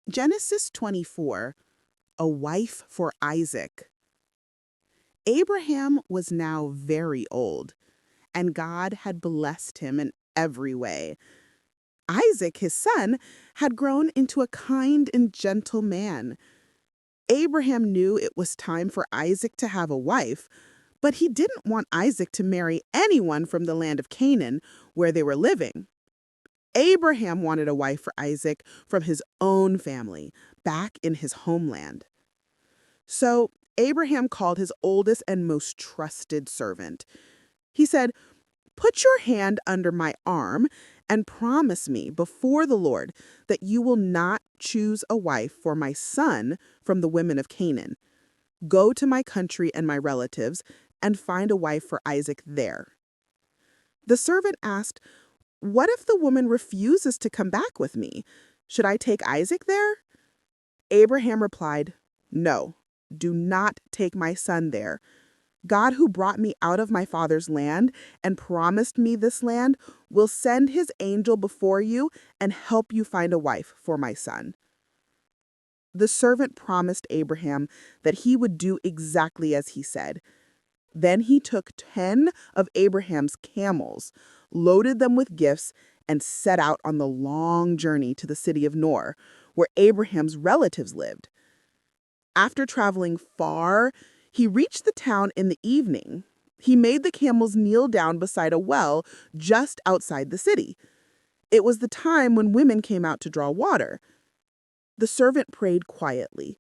Genesis 24, a wife for Isaac. Abraham was now very old, and God had blessed him in every way. Isaac, his son, had grown into a kind and gentle man. Abraham knew it was time for Isaac to have a wife, but he didn't want Isaac to marry anyone from the land of Canaan where they were living. Abraham wanted a wife for Isaac from his own family, back in his homeland. So Abraham called his oldest and most trusted servant. He said, "Put your hand under my arm and promise me before the Lord that you will not choose a wife for my son from the women of Canaan. Go to my country and my relatives and find a wife for Isaac there." The servant asked, "What if the woman refuses to come back with me? Should I take Isaac there?" Abraham replied, "No, do not take my son there. God, who brought me out of my father's land and promised me this land, will send his angel before you and help you find a wife for my son." The servant promised Abraham that he would do exactly as he said. Then he took 10 of Abraham's camels, loaded them with gifts, and set out on the long journey to the city of Nor, where Abraham's relatives lived. After traveling far, he reached the town in the evening. He made the camels kneel down beside a well just outside the city. It was the time when women came out to draw water. The servant prayed quietly,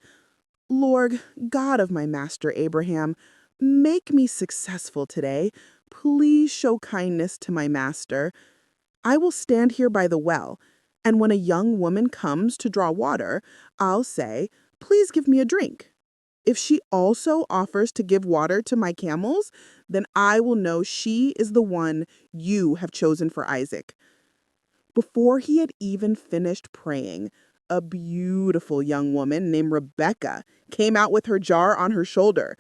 "Lord, God of my master Abraham, make me successful today. Please show kindness to my master. I will stand here by the well, and when a young woman comes to draw water, I'll say, 'Please give me a drink.' If she also offers to give water to my camels, then I will know she is the one you have chosen for Isaac." Before he had even finished praying, a beautiful young woman named Rebekah came out with her jar on her shoulder.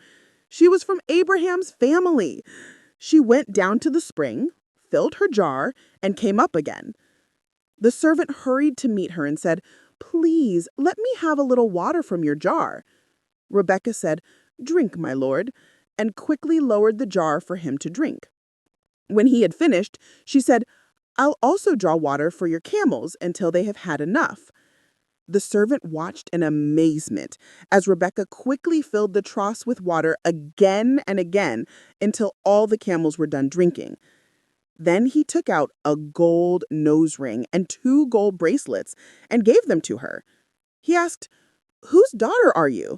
She was from Abraham's family. She went down to the spring, filled her jar, and came up again. The servant hurried to meet her and said, "Please, let me have a little water from your jar." Rebekah said, "Drink, my lord," and quickly lowered the jar for him to drink. When he had finished, she said, "I'll also draw water for your camels until they have had enough." The servant watched in amazement as Rebekah quickly filled the troughs with water again and again until all the camels were done drinking. Then he took out a gold nose ring and 2 gold bracelets and gave them to her. He asked, "Whose daughter are you?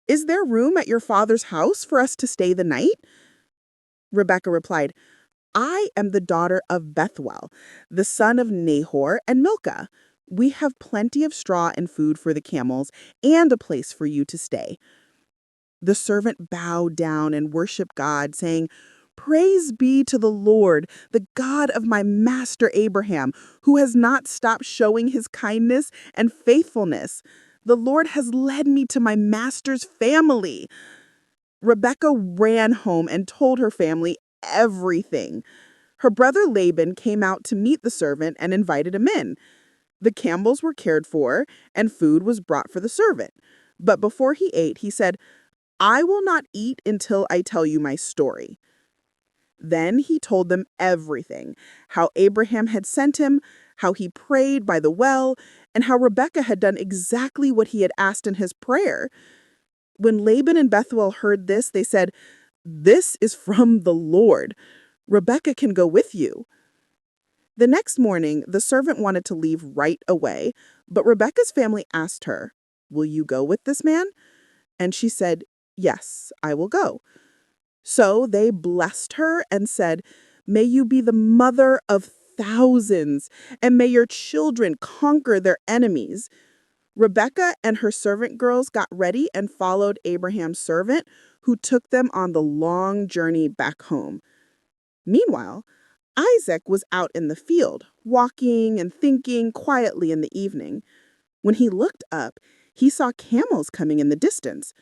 Is there room at your father's house for us to stay the night?" Rebekah replied, "I am the daughter of Bethuel, the son of Nahor and Milcah. We have plenty of straw and food for the camels and a place for you to stay." The servant bowed down and worshiped God, saying, "Praise be to the Lord, the God of my master Abraham, who has not stopped showing his kindness and faithfulness. The Lord has led me to my master's family." Rebekah ran home and told her family everything. Her brother Laban came out to meet the servant and invited him in. The camels were cared for, and food was brought for the servant. But before he ate, he said, "I will not eat until I tell you my story." Then he told them everything, how Abraham had sent him, how he prayed by the well, and how Rebekah had done exactly what he had asked in his prayer. When Laban and Bethuel heard this, they said, "This is from the Lord. Rebekah can go with you." The next morning, the servant wanted to leave right away, but Rebekah's family asked her, "Will you go with this man?" And she said, "Yes, I will go." So they blessed her and said, "May you be the mother of thousands, and may your children conquer their enemies." Rebekah and her servant girls got ready and followed Abraham's servant, who took them on the long journey back home. Meanwhile, Isaac was out in the field, walking and thinking quietly in the evening. When he looked up, he saw camels coming in the distance.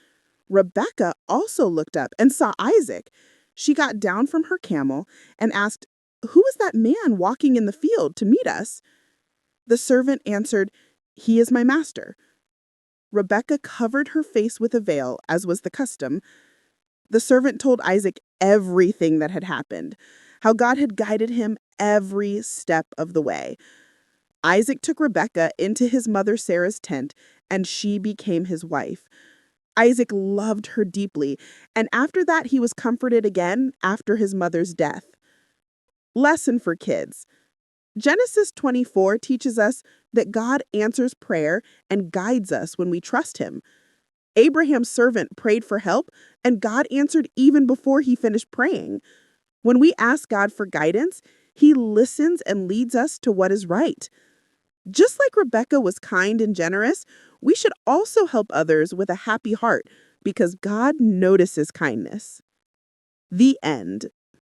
Rebekah also looked up and saw Isaac. She got down from her camel and asked, "Who is that man walking in the field to meet us?" The servant answered, "He is my master. Rebekah covered her face with a veil, as was the custom. The servant told Isaac everything that had happened, how God had guided him every step of the way. Isaac took Rebekah into his mother Sarah's tent, and she became his wife. Isaac loved her deeply, and after that he was comforted again after his mother's death. Lesson for kids. Genesis 24 teaches us that God answers prayer and guides us when we trust him. Abraham's servant prayed for help, and God answered even before he finished praying. When we ask God for guidance, he listens and leads us to what is right. Just like Rebekah was kind and generous, we should also help others with a happy heart because God notices kindness. The end.